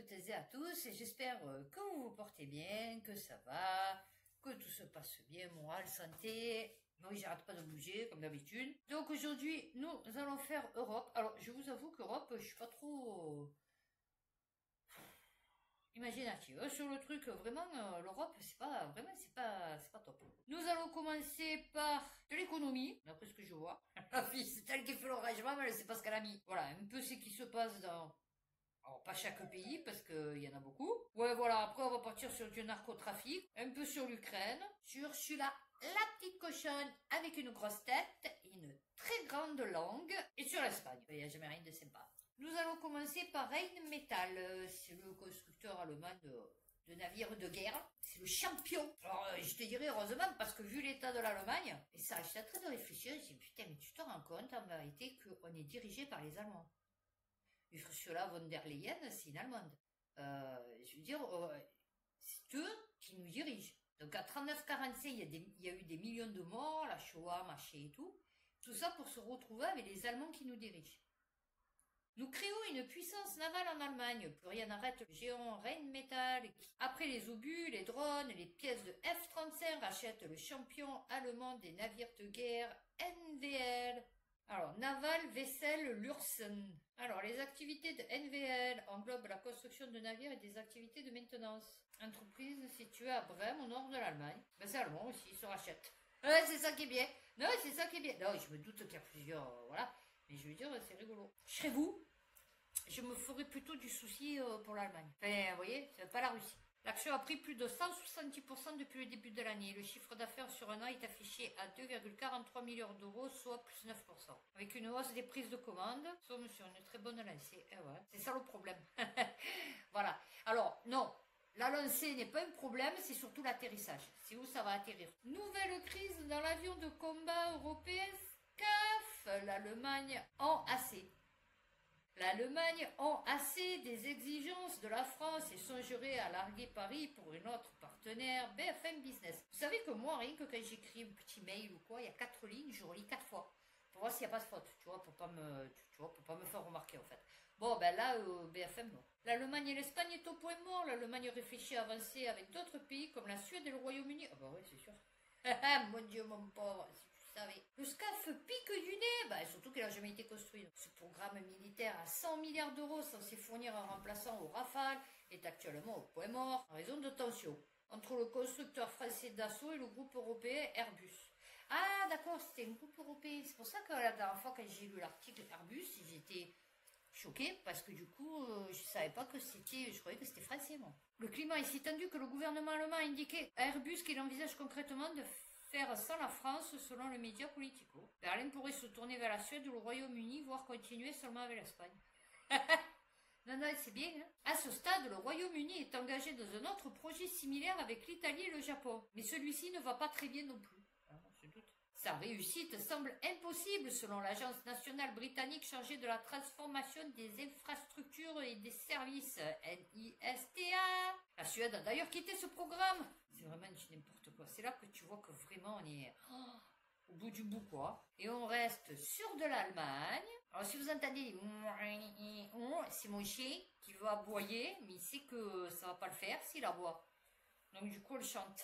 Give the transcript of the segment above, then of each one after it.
toutes et à tous et j'espère que vous vous portez bien, que ça va, que tout se passe bien, morale, santé. Oui, j'arrête pas de bouger comme d'habitude. Donc aujourd'hui, nous allons faire Europe. Alors, je vous avoue qu'Europe, je suis pas trop imaginative sur le truc. Vraiment, l'Europe, c'est pas top. Nous allons commencer par de l'économie, d'après ce que je vois. La fille, c'est elle qui fait l'engagement, mais elle sait pas ce qu'elle a mis. Voilà, un peu ce qui se passe dans... Alors, pas chaque pays, parce qu'il y en a beaucoup. Ouais, voilà, après, on va partir sur du narcotrafic, un peu sur l'Ukraine, sur celui-là, la petite cochonne avec une grosse tête, une très grande langue, et sur l'Espagne. Il n'y a jamais rien de sympa. Nous allons commencer par Rheinmetall. C'est le constructeur allemand de navires de guerre. C'est le champion. Alors, je te dirais heureusement, parce que vu l'état de l'Allemagne, et ça, j'étais en train de réfléchir, je me dis, putain, mais tu te rends compte, en vérité, qu'on est dirigé par les Allemands. Ursula von der Leyen, c'est une Allemande. Je veux dire, c'est eux qui nous dirigent. Donc à 39-45, il y a eu des millions de morts, la Shoah, machin et tout. Tout ça pour se retrouver avec les Allemands qui nous dirigent. Nous créons une puissance navale en Allemagne. Plus rien n'arrête le géant Rheinmetall qui, après les obus, les drones, les pièces de F-35, rachète le champion allemand des navires de guerre NVL. Alors, Naval Vessel Lürsen. Alors, les activités de NVL englobent la construction de navires et des activités de maintenance. Entreprise située à Brême, au nord de l'Allemagne. Ben, c'est allemand aussi, ils se rachètent. Ouais, c'est ça qui est bien. Non, c'est ça qui est bien. Non, je me doute qu'il y a plusieurs, voilà. Mais je veux dire, c'est rigolo. Je serais vous, je me ferais plutôt du souci pour l'Allemagne. Enfin, vous voyez, c'est pas la Russie. L'action a pris plus de 170% depuis le début de l'année. Le chiffre d'affaires sur un an est affiché à 2,43 milliards d'euros, soit plus 9%. Avec une hausse des prises de commandes, nous sommes sur une très bonne lancée. Eh ouais, c'est ça le problème. Voilà. Alors, non, la lancée n'est pas un problème, c'est surtout l'atterrissage. C'est où ça va atterrir. Nouvelle crise dans l'avion de combat européen SCAF. L'Allemagne en assez. L'Allemagne a assez des exigences de la France et songerait à larguer Paris pour une autre partenaire, BFM Business. Vous savez que moi, rien que quand j'écris un petit mail ou quoi, il y a 4 lignes, je relis 4 fois. Pour voir s'il n'y a pas de faute, tu vois, pour pas me faire remarquer en fait. Bon, ben là, BFM, non. L'Allemagne et l'Espagne est au point mort. L'Allemagne réfléchit à avancer avec d'autres pays comme la Suède et le Royaume-Uni. Ah bah oui, c'est sûr. Mon Dieu, mon pauvre, si tu savais. Le SCAF pique du nez, bah, surtout qu'il n'a jamais été construit. Ce programme militaire à 100 milliards d'euros censé fournir un remplaçant au Rafale est actuellement au point mort en raison de tensions entre le constructeur français Dassault et le groupe européen Airbus. Ah d'accord, c'était un groupe européen. C'est pour ça que la dernière fois quand j'ai lu l'article Airbus, j'étais choquée parce que du coup, je savais pas que c'était, je croyais que c'était français moi. Le climat est si tendu que le gouvernement allemand a indiqué à Airbus qu'il envisage concrètement de faire sans la France selon les médias Politico. Berlin pourrait se tourner vers la Suède ou le Royaume-Uni, voire continuer seulement avec l'Espagne. Non, non, c'est bien. Hein. À ce stade, le Royaume-Uni est engagé dans un autre projet similaire avec l'Italie et le Japon. Mais celui-ci ne va pas très bien non plus. Ah, je doute. Sa réussite semble impossible selon l'agence nationale britannique chargée de la transformation des infrastructures et des services, NISTA. La Suède a d'ailleurs quitté ce programme. C'est vraiment n'importe quoi. C'est là que tu vois que vraiment on est au bout du bout, quoi. Et on reste sur de l'Allemagne. Alors si vous entendez c'est mon chien qui veut aboyer, mais il sait que ça va pas le faire s'il aboie. Donc du coup, elle chante.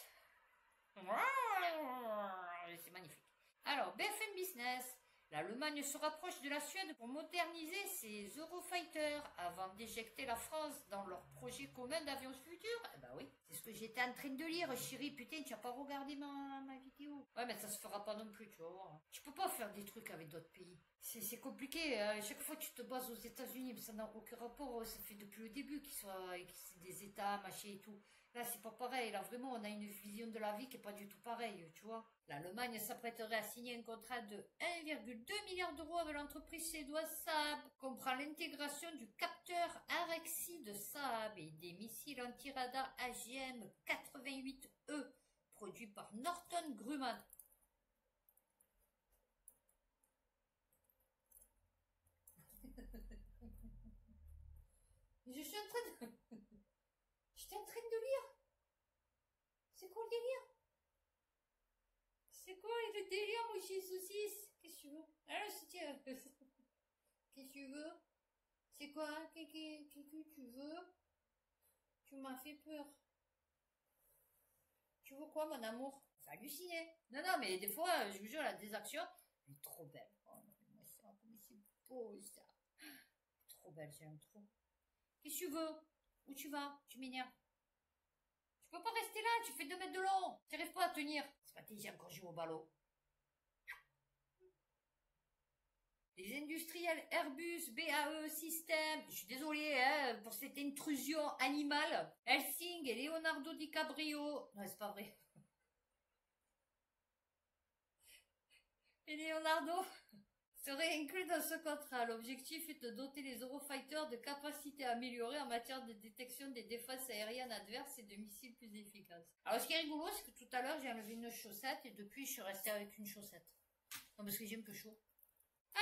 C'est magnifique. Alors, BFM Business. L'Allemagne se rapproche de la Suède pour moderniser ses Eurofighters avant d'éjecter la France dans leur projet commun d'avions futurs. Eh ben oui, c'est ce que j'étais en train de lire, chérie. Putain, tu n'as pas regardé ma vidéo. Ouais, mais ça se fera pas non plus, tu vas voir. Tu peux pas faire des trucs avec d'autres pays. C'est compliqué. Hein. Chaque fois, tu te bases aux États-Unis, mais ça n'a aucun rapport. Ça fait depuis le début qu'ils soient des États, machin et tout. Là, c'est pas pareil. Là, vraiment, on a une vision de la vie qui est pas du tout pareille, tu vois. L'Allemagne s'apprêterait à signer un contrat de 1,2 milliard d'euros avec l'entreprise suédoise Saab, comprend l'intégration du capteur Arexi de Saab et des missiles anti-radar AGM-88E, produits par Northrop Grumman. Je suis en train de... J'étais en train de lire. C'est quoi le délire? C'est quoi le délire, mon chien saucisse? Qu'est-ce que tu veux? Alors, tiens. Qu'est-ce que tu veux? C'est quoi? Qu'est-ce que tu veux? Tu m'as fait peur. Tu veux quoi, mon amour? C'est halluciné. Non, non, mais des fois, je vous jure, la désaction, elle est trop belle. Oh non, mais ça, comme c'est beau, ça. Trop belle, j'aime trop. Qu'est-ce que tu veux? Où tu vas? Tu m'énerves. Tu peux pas rester là, tu fais 2 mètres de long. Tu n'arrives pas à tenir. C'est pas j'ai encore joué au ballon. Les industriels Airbus, BAE, System, je suis désolée hein, pour cette intrusion animale. Helsing et Leonardo DiCaprio. Non, c'est pas vrai. Et Leonardo serait inclus dans ce contrat. L'objectif est de doter les Eurofighters de capacités améliorées en matière de détection des défenses aériennes adverses et de missiles plus efficaces. Alors ce qui est rigolo, c'est que tout à l'heure j'ai enlevé une chaussette et depuis je suis restée avec une chaussette. Non parce que j'ai un peu chaud.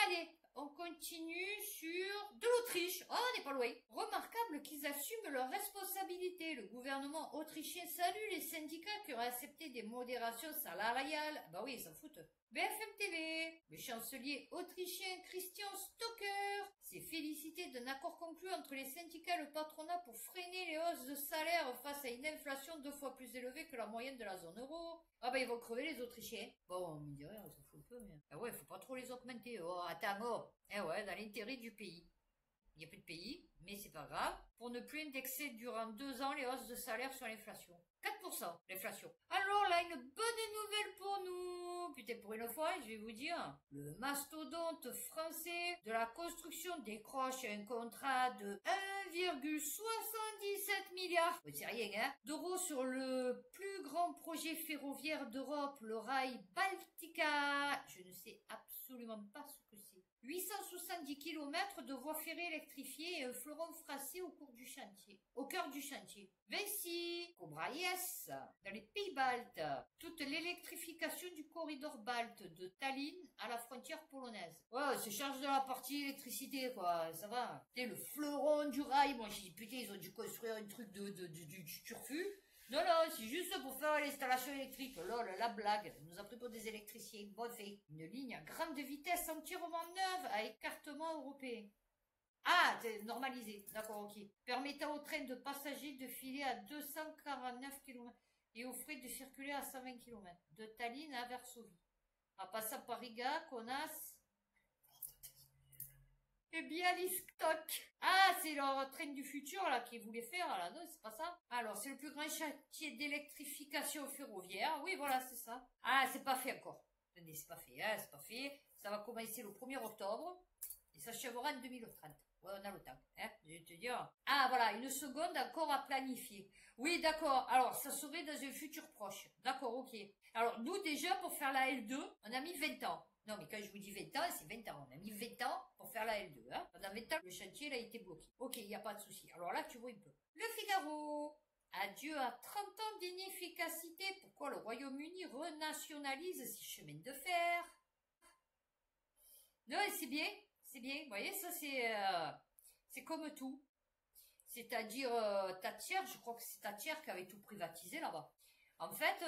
Allez, on continue sur de l'Autriche. Oh, on n'est pas loin. Remarquable qu'ils assument leurs responsabilités. Le gouvernement autrichien salue les syndicats qui ont accepté des modérations salariales. Bah oui, ils s'en foutent. BFM TV. Le chancelier autrichien Christian Stocker s'est félicité d'un accord conclu entre les syndicats et le patronat pour freiner les hausses de salaire face à une inflation 2 fois plus élevée que la moyenne de la zone euro. Ah bah ils vont crever les Autrichiens. Bon, on me dirait, on s'en fout un peu, mais... Ah ouais, faut pas trop les augmenter. Oh, attends, oh. Eh ouais, dans l'intérêt du pays. Il n'y a plus de pays, mais c'est pas grave. Pour ne plus indexer durant 2 ans les hausses de salaire sur l'inflation. 4%, l'inflation. Alors là, une bonne nouvelle pour nous. Putain, pour une fois, je vais vous dire, le mastodonte français de la construction décroche un contrat de 1,77 milliard, c'est rien, hein, d'euros sur le plus grand projet ferroviaire d'Europe, le rail Baltica. Je ne sais absolument pas ce que c'est. 870 km de voies ferrées électrifiées et un fleuron français au cours du chantier. Au cœur du chantier. Vinci, Cobra IS, dans les pays baltes. Toute l'électrification du corridor balte de Tallinn à la frontière polonaise. Ouais, on se charge de la partie électricité, quoi, ça va. Et le fleuron du rail, moi j'ai dit, putain, ils ont dû construire un truc du turfu. Non, non, c'est juste pour faire l'installation électrique. Lol, la blague. On nous a pris pour des électriciens. Bon fait. Une ligne à grande vitesse entièrement neuve à écartement européen. Ah, c'est normalisé. D'accord, ok. Permettant au train de passagers de filer à 249 km et aux frais de circuler à 120 km. De Tallinn à Varsovie. En passant par Riga, Kaunas et Bialystok. Ah, c'est leur train du futur, là, qu'ils voulaient faire, là, non, c'est pas ça? Alors, c'est le plus grand chantier d'électrification ferroviaire. Oui, voilà, c'est ça. Ah, c'est pas fait encore. Attendez, c'est pas fait, hein, c'est pas fait. Ça va commencer le 1er octobre et ça s'achèvera en 2030. Ouais, on a le temps, hein, je vais te dire. Ah, voilà, une seconde encore à planifier. Oui, d'accord. Alors, ça serait dans un futur proche. D'accord, ok. Alors, nous, déjà, pour faire la L2, on a mis 20 ans. Non, mais quand je vous dis 20 ans, c'est 20 ans. On a mis 20 ans pour faire la L2. Hein. Pendant 20 ans, le chantier il a été bloqué. Ok, il n'y a pas de souci. Alors là, tu vois un peu. Le Figaro. Adieu à 30 ans d'inefficacité. Pourquoi le Royaume-Uni renationalise ses chemins de fer? Non, c'est bien. C'est bien. Vous voyez, ça, c'est comme tout. C'est-à-dire, Thatcher, je crois que c'est Thatcher qui avait tout privatisé là-bas. En fait,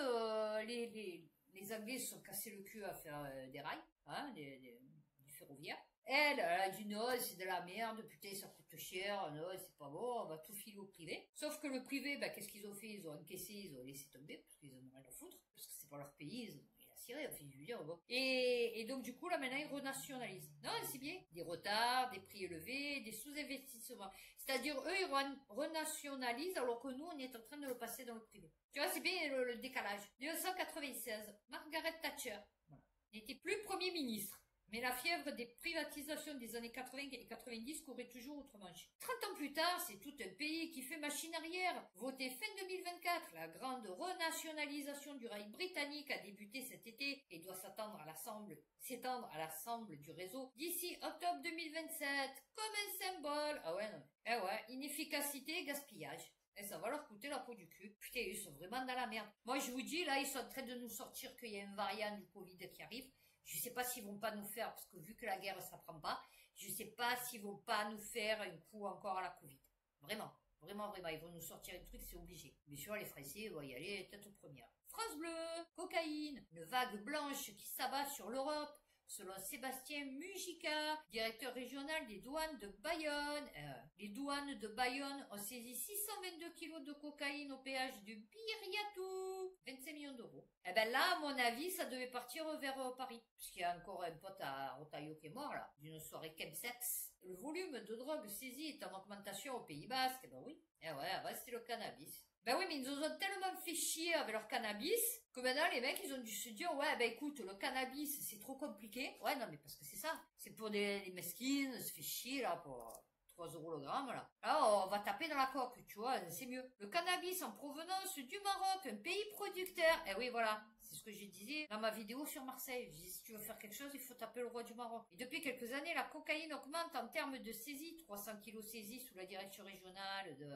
les Anglais se sont cassés le cul à faire des rails, hein, du ferroviaire. Elle a dit non, c'est de la merde, putain, ça coûte cher, non, c'est pas bon, on va tout filer au privé. Sauf que le privé, bah, qu'est-ce qu'ils ont fait? Ils ont encaissé, ils ont laissé tomber, parce qu'ils en ont rien à foutre, parce que c'est pas leur pays, ils ont rien à cirer, enfin, je veux dire, bon. Et donc, du coup, là, maintenant, ils renationalisent. Non, c'est bien. Des retards, des prix élevés, des sous-investissements. C'est-à-dire, eux, ils renationalisent, alors que nous, on est en train de le passer dans le privé. Tu vois, c'est bien le décalage. 1996, Margaret Thatcher, voilà, n'était plus Premier ministre. Mais la fièvre des privatisations des années 80 et 90 courait toujours outre-Manche. 30 ans plus tard, c'est tout un pays qui fait machine arrière. Voté fin 2024, la grande renationalisation du rail britannique a débuté cet été et doit s'étendre à l'ensemble du réseau d'ici octobre 2027. Comme un symbole. Ah ouais, non. Eh ouais, inefficacité et gaspillage. Et ça va leur coûter la peau du cul. Putain, ils sont vraiment dans la merde. Moi, je vous dis, là, ils sont en train de nous sortir qu'il y a un variant du Covid qui arrive. Je sais pas s'ils vont pas nous faire, parce que vu que la guerre, ça prend pas, je sais pas s'ils vont pas nous faire un coup encore à la Covid. Vraiment. Vraiment, vraiment. Ils vont nous sortir un truc, c'est obligé. Mais sûr, les Français vont y aller tête aux premières. France Bleu, cocaïne, une vague blanche qui s'abat sur l'Europe. selon Sébastien Mujica, directeur régional des douanes de Bayonne. Les douanes de Bayonne ont saisi 622 kilos de cocaïne au péage de Biriatou, 25 millions d'euros. Eh ben là, à mon avis, ça devait partir vers Paris, puisqu'il y a encore un pote à Rotaillot qui est mort, là, d'une soirée chemsex. Le volume de drogue saisie est en augmentation au Pays Basque. Eh ben oui. Eh ouais, c'était le cannabis. Ben oui, mais ils nous ont tellement fait chier avec leur cannabis que maintenant les mecs ils ont dû se dire ouais ben écoute le cannabis c'est trop compliqué. Ouais non mais parce que c'est ça. C'est pour des mesquines, se fait chier là pour 3 € le gramme là. Là on va taper dans la coque, tu vois, c'est mieux. Le cannabis en provenance du Maroc, un pays producteur. Eh oui voilà. C'est ce que je disais dans ma vidéo sur Marseille. Je dis, si tu veux faire quelque chose, il faut taper le roi du Maroc. Et depuis quelques années, la cocaïne augmente en termes de saisie. 300 kilos saisis sous la direction régionale de...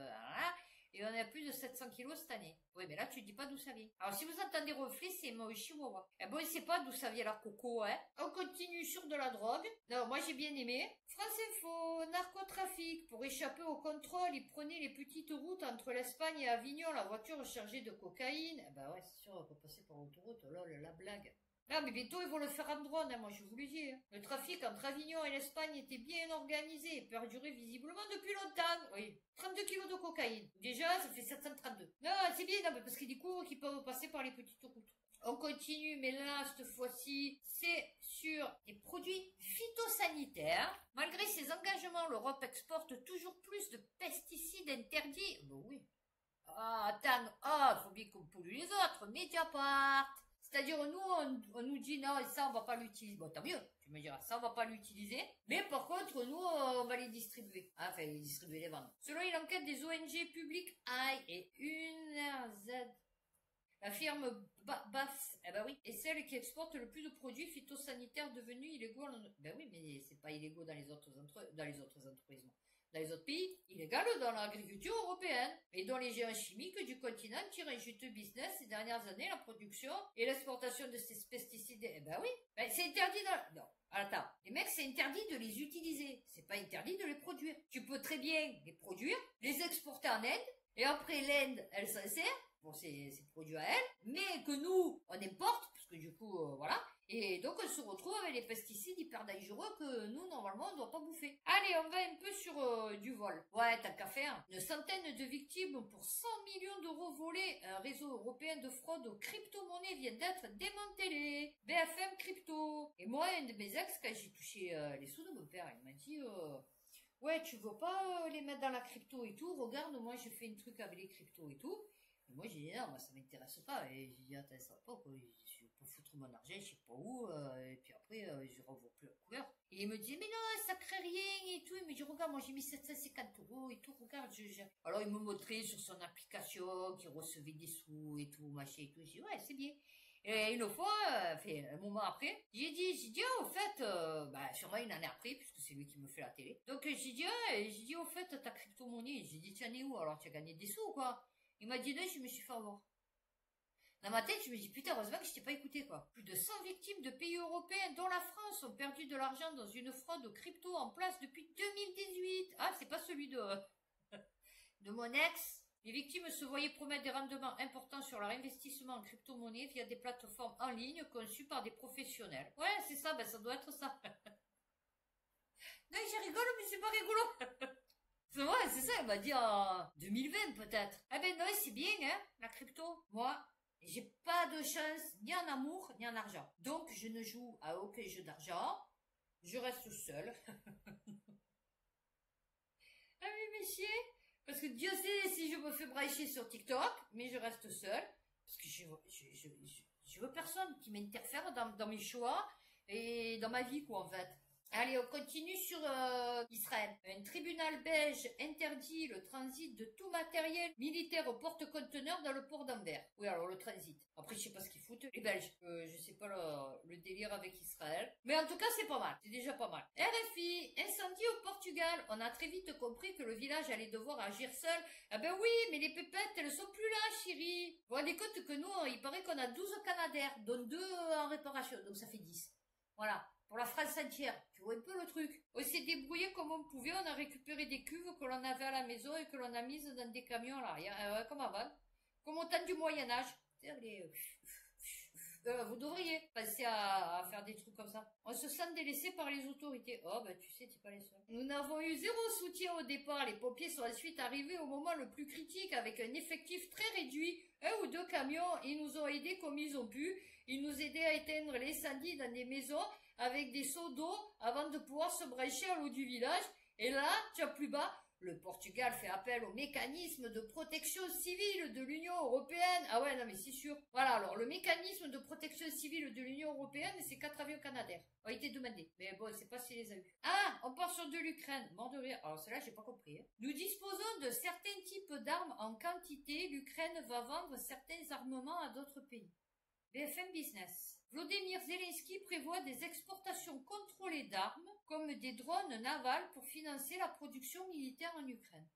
Et on est à plus de 700 kilos cette année. Oui, mais là, tu dis pas d'où ça vient. Alors, si vous entendez reflets, c'est moi chihuahua. Eh bon, il sait pas d'où ça vient la coco, hein. On continue sur de la drogue. Non, moi, j'ai bien aimé. France Info, narcotrafic. Pour échapper au contrôle, ils prenaient les petites routes entre l'Espagne et Avignon, la voiture chargée de cocaïne. Eh ben ouais, c'est sûr, on peut passer par l'autoroute. Oh là, la blague. Non, mais bientôt, ils vont le faire en drone, hein, moi, je vous le dis. Hein. Le trafic entre Avignon et l'Espagne était bien organisé et perdurait visiblement depuis longtemps. Oui. 32 kilos de cocaïne. Déjà, ça fait 732. Non, c'est bien, non, mais parce qu'il y a des cours qui peuvent passer par les petites routes. On continue, mais là, cette fois-ci, c'est sur des produits phytosanitaires. Malgré ses engagements, l'Europe exporte toujours plus de pesticides interdits. Ben oui. Ah, attends, faut bien qu'on pollue les autres. Mediapart. C'est-à-dire, nous, on nous dit, non, ça, on va pas l'utiliser. Bon, tant mieux, tu me diras, ça, on va pas l'utiliser. Mais par contre, nous, on va les distribuer. Enfin, les distribuer, les vendre. Selon une enquête des ONG publiques AI et UNRZ, la firme BAS, eh ben oui, est celle qui exporte le plus de produits phytosanitaires devenus illégaux. Ben oui, mais c'est pas illégaux dans les autres entreprises. Dans les autres pays, illégal dans l'agriculture européenne, et dont les géants chimiques du continent tirent un juteux business ces dernières années, la production et l'exportation de ces pesticides. Eh ben oui, ben c'est interdit dans... Non, attends, les mecs, c'est interdit de les utiliser, c'est pas interdit de les produire. Tu peux très bien les produire, les exporter en Inde, et après l'Inde, elle s'en sert pour ses produits à elle, mais que nous, on importe, parce que du coup, voilà, et donc on se retrouve avec les pesticides hyper dangereux que nous, normalement, on ne doit pas bouffer. Allez, on va un peu sur du vol. Ouais, t'as qu'à faire. Une centaine de victimes pour 100 millions d'euros volés. Un réseau européen de fraude aux crypto-monnaies vient d'être démantelé. BFM Crypto. Et moi, un de mes ex, quand j'ai touché les sous de mon père, il m'a dit... ouais, tu veux pas les mettre dans la crypto et tout, regarde, moi j'ai fait un truc avec les cryptos et tout. Et moi j'ai dit non, moi ça m'intéresse pas. Et j'ai dit attends, ça va pas quoi, je vais pas foutre mon argent, je sais pas où, et puis après je revois plus la couleur. Et il me dit mais non, ça crée rien et tout. Il me dit regarde, moi j'ai mis 750 € et tout, regarde, Alors il me montrait sur son application qu'il recevait des sous et tout, machin et tout. J'ai dit ouais, c'est bien. Et une fois, un moment après, j'ai dit, au fait, sûrement il en est appris, puisque c'est lui qui me fait la télé. Donc, j'ai dit, au fait, ta crypto-monnaie, j'ai dit, tu en es où? Alors, tu as gagné des sous, quoi? Il m'a dit, non, je me suis fait avoir. Dans ma tête, je me dis, putain, heureusement que je t'ai pas écouté, quoi. Plus de 100 victimes de pays européens, dont la France, ont perdu de l'argent dans une fraude aux crypto en place depuis 2018. Ah, c'est pas celui de mon ex. Les victimes se voyaient promettre des rendements importants sur leur investissement en crypto-monnaie via des plateformes en ligne conçues par des professionnels. Ouais, c'est ça, ça doit être ça. Non, je rigole, mais c'est pas rigolo. C'est vrai, c'est ça, elle m'a dit en 2020 peut-être. Ah ben non, c'est bien, hein, la crypto. Moi, j'ai pas de chance, ni en amour, ni en argent. Donc, je ne joue à aucun jeu d'argent. Je reste seule. Ah oui, messieurs. Parce que Dieu sait si je me fais brailler sur TikTok, mais je reste seule. Parce que je veux personne qui m'interfère dans mes choix et dans ma vie, quoi, en fait. Allez, on continue sur Israël. Un tribunal belge interdit le transit de tout matériel militaire au porte-conteneurs dans le port d'Anvers. Oui, alors le transit. Après, je sais pas ce qu'ils foutent, les Belges. Je sais pas le délire avec Israël. Mais en tout cas, c'est pas mal. C'est déjà pas mal. RFI, incendie au Portugal. On a très vite compris que le village allait devoir agir seul. Ah ben oui, mais les pépettes, elles sont plus là, chérie. Vous vous rendez compte que nous, il paraît qu'on a 12 Canadaires, dont 2 en réparation. Donc ça fait 10. Voilà. Pour la France entière. Tu vois un peu le truc. On s'est débrouillé comme on pouvait. On a récupéré des cuves que l'on avait à la maison et que l'on a mises dans des camions là. Comme avant. Comme au temps du Moyen-Âge. Vous devriez penser à faire des trucs comme ça. On se sent délaissé par les autorités. Oh, bah tu sais, t'es pas les seuls. Nous n'avons eu zéro soutien au départ. Les pompiers sont ensuite arrivés au moment le plus critique avec un effectif très réduit. 1 ou 2 camions. Ils nous ont aidés comme ils ont pu. Ils nous aidaient à éteindre l'incendie dans des maisons avec des seaux d'eau avant de pouvoir se brancher à l'eau du village. Et là, tu as plus bas, le Portugal fait appel au mécanisme de protection civile de l'Union européenne. Ah ouais, non mais c'est sûr. Voilà, alors le mécanisme de protection civile de l'Union européenne, c'est 4 avions canadiens. A été demandé. Mais bon, c'est pas s'il les a eu. Ah, on part sur de l'Ukraine. Mort de rire. Alors celle-là, j'ai pas compris. Hein. Nous disposons de certains types d'armes en quantité. L'Ukraine va vendre certains armements à d'autres pays. BFM Business. Volodymyr Zelensky prévoit des exportations contrôlées d'armes, comme des drones navals pour financer la production militaire en Ukraine.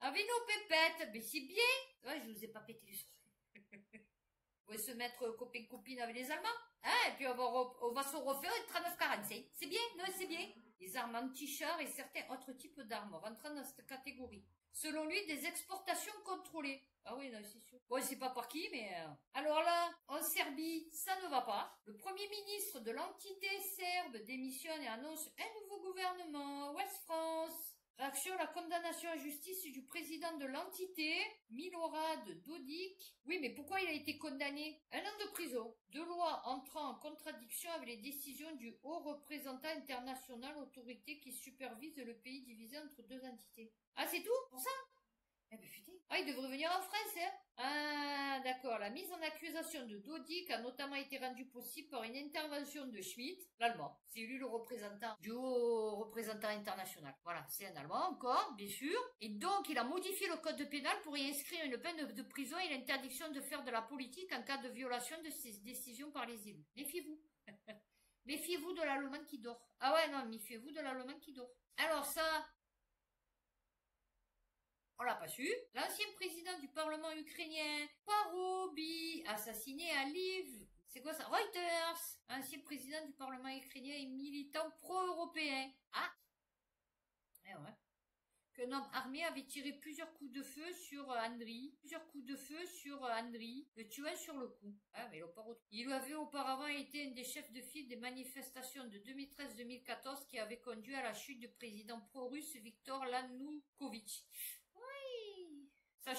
Avec nos pépettes, mais c'est bien. Ouais, je vous ai pas pété les oreilles. Vous pouvez se mettre copain-copine avec les Allemands, hein, et puis on va se refaire une 39-45. C'est bien, non, c'est bien. Les armes anti-chars et certains autres types d'armes rentrant dans cette catégorie. Selon lui, des exportations contrôlées. Ah oui, non, c'est sûr. Bon, c'est pas par qui, mais... Alors là, en Serbie, ça ne va pas. Le premier ministre de l'entité serbe démissionne et annonce un nouveau gouvernement. Ouest France. Réaction à la condamnation à justice du président de l'entité, Milorad Dodik. Oui, mais pourquoi il a été condamné? 1 an de prison. 2 lois entrant en contradiction avec les décisions du haut représentant international, autorité qui supervise le pays divisé entre 2 entités. Ah, c'est tout? Pour ça? Eh ben putain. Ah, il devrait venir en France, hein. Ah, d'accord. La mise en accusation de Dodik a notamment été rendue possible par une intervention de Schmitt, l'Allemand. C'est lui le représentant du haut représentant international. Voilà, c'est un Allemand encore, bien sûr. Et donc, il a modifié le code pénal pour y inscrire une peine de prison et l'interdiction de faire de la politique en cas de violation de ses décisions par les élus. Méfiez-vous. Méfiez-vous de l'Allemand qui dort. Ah ouais, non, méfiez-vous de l'Allemand qui dort. Alors ça... On l'a pas su. L'ancien président du Parlement ukrainien, Parobi, assassiné à Lviv. C'est quoi ça? Reuters. Ancien président du Parlement ukrainien et militant pro-européen. Ah. Eh ouais. Qu'un homme armé avait tiré plusieurs coups de feu sur Andriy. Le tuant sur le coup. Ah, mais il avait auparavant été un des chefs de file des manifestations de 2013-2014 qui avait conduit à la chute du président pro-russe Viktor Yanukovych. Ça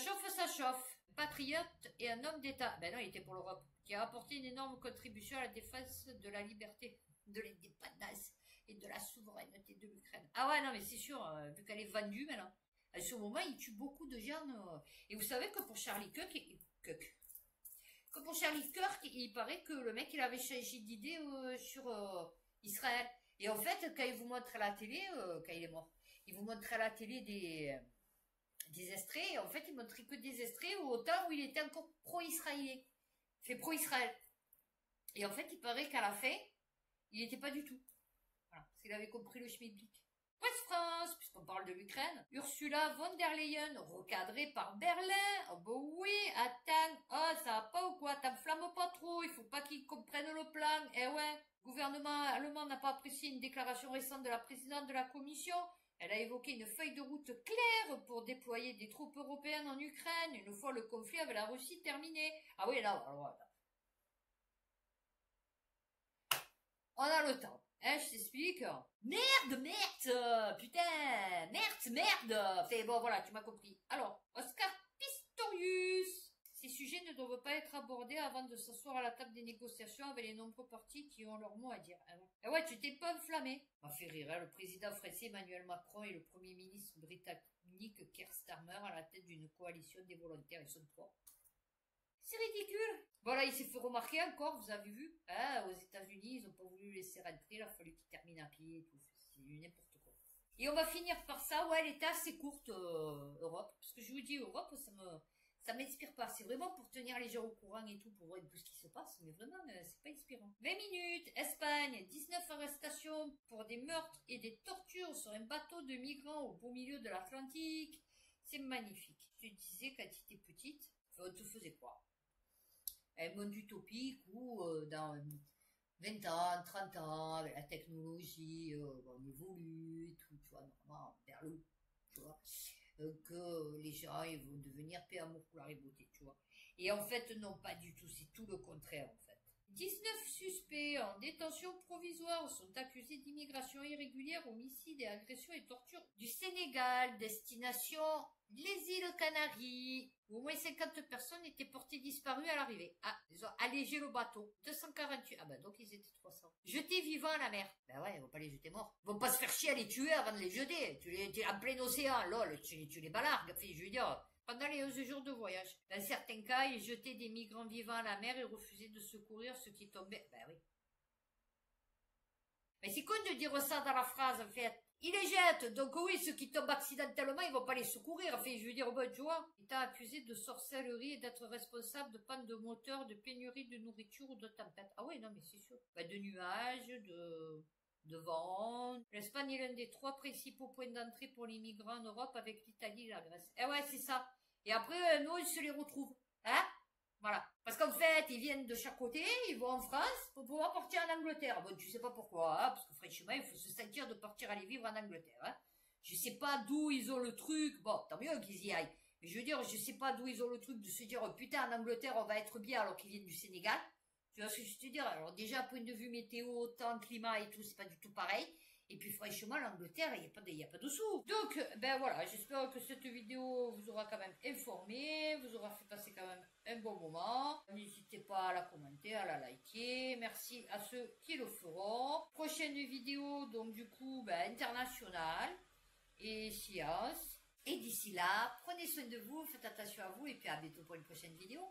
chauffe. Patriote et un homme d'État. Ben non, il était pour l'Europe. Qui a apporté une énorme contribution à la défense de la liberté, de l'indépendance et de la souveraineté de l'Ukraine. Ah ouais, non, mais c'est sûr, vu qu'elle est vendue maintenant. À ce moment, il tue beaucoup de gens. Et vous savez que pour Charlie Kirk, il paraît que le mec, il avait changé d'idée sur Israël. Et en fait, quand il vous montre à la télé, quand il est mort, il vous montre à la télé des extraits, en fait, il montrait que des extraits au temps où il était encore pro-israélien. Fait pro-Israël. Et en fait, il paraît qu'à la fin, il n'était pas du tout. Voilà. Parce qu'il avait compris le schmilblick. Ouest France, puisqu'on parle de l'Ukraine. Ursula von der Leyen, recadrée par Berlin. Oh, bah oui, attends. Oh, ça va pas ou quoi? T'enflammes pas trop, il faut pas qu'ils comprennent le plan. Eh ouais. Le gouvernement allemand n'a pas apprécié une déclaration récente de la présidente de la Commission. Elle a évoqué une feuille de route claire pour déployer des troupes européennes en Ukraine une fois le conflit avec la Russie terminé. Ah oui, là, alors, on a le temps. Hein, je t'explique. Merde, putain, merde. Fait bon, voilà, tu m'as compris. Alors, Oscar Pistorius. Ces sujets ne doivent pas être abordés avant de s'asseoir à la table des négociations avec les nombreux partis qui ont leur mot à dire. Ah ouais, tu t'es pas enflammé. Ça m'a fait rire, hein, le président français Emmanuel Macron et le premier ministre britannique Keir Starmer à la tête d'une coalition des volontaires, ils sont 3. C'est ridicule. Voilà, il s'est fait remarquer encore, vous avez vu, hein, aux États-Unis, ils ont pas voulu le laisser rentrer, il a fallu qu'il termine à pied et tout. C'est n'importe quoi. Et on va finir par ça, ouais, l'état assez courte, Europe. Parce que je vous dis, Europe, ça m'inspire pas. C'est vraiment pour tenir les gens au courant et tout, pour voir un peu ce qui se passe, mais vraiment, c'est pas inspirant. 20 minutes, Espagne, 19 arrestations pour des meurtres et des tortures sur un bateau de migrants au beau milieu de l'Atlantique. C'est magnifique. Je te disais, quand tu étais petite, on te faisait croire. Un monde utopique où, dans 20 ans, 30 ans, avec la technologie, on évolue et tout, tu vois, normalement, vers le haut, tu vois. Que les gens ils vont devenir paix, amour, couleur et beauté, tu vois. Et en fait, non, pas du tout, c'est tout le contraire, en fait. 19 suspects en détention provisoire sont accusés d'immigration irrégulière, homicide et agression et torture du Sénégal, destination les îles Canaries, où au moins 50 personnes étaient portées disparues à l'arrivée. Ah, ils ont allégé le bateau. 248. Ah ben donc ils étaient 300. Jetés vivants à la mer. Ben ouais, ils vont pas les jeter morts. Ils vont pas se faire chier à les tuer avant de les jeter. Tu es en plein océan, lol, tu les balargues, je veux dire. Pendant les 11 jours de voyage. Dans certains cas, ils jetaient des migrants vivants à la mer et refusaient de secourir ceux qui tombaient. Ben oui. Mais c'est con de dire ça dans la phrase, en fait. Ils les jettent, donc oui, ceux qui tombent accidentellement, ils vont pas les secourir. Enfin, je veux dire, bon, tu vois. Il t'a accusé de sorcellerie et d'être responsable de panne de moteur, de pénurie de nourriture ou de tempête. Ah oui, non, mais c'est sûr. Ben, de nuages, de vent. L'Espagne est l'un des 3 principaux points d'entrée pour les migrants en Europe avec l'Italie et la Grèce. Eh ouais, c'est ça. Et après, nous, ils se les retrouvent. Hein? Voilà. Parce qu'en fait, ils viennent de chaque côté, ils vont en France pour pouvoir partir en Angleterre. Bon, tu sais pas pourquoi, hein, parce que franchement, il faut se sentir de partir aller vivre en Angleterre. Hein. Je sais pas d'où ils ont le truc. Bon, tant mieux qu'ils y aillent. Mais je veux dire, je sais pas d'où ils ont le truc de se dire, oh, putain, en Angleterre, on va être bien alors qu'ils viennent du Sénégal. Tu vois ce que je te dis? Alors déjà, point de vue météo, temps, climat et tout, c'est pas du tout pareil. Et puis franchement, l'Angleterre, il n'y a pas de sous. Donc, ben voilà, j'espère que cette vidéo vous aura quand même informé, vous aura fait passer quand même un bon moment. N'hésitez pas à la commenter, à la liker. Merci à ceux qui le feront. Prochaine vidéo, donc du coup, ben, internationale et science. Et d'ici là, prenez soin de vous, faites attention à vous et puis à bientôt pour une prochaine vidéo.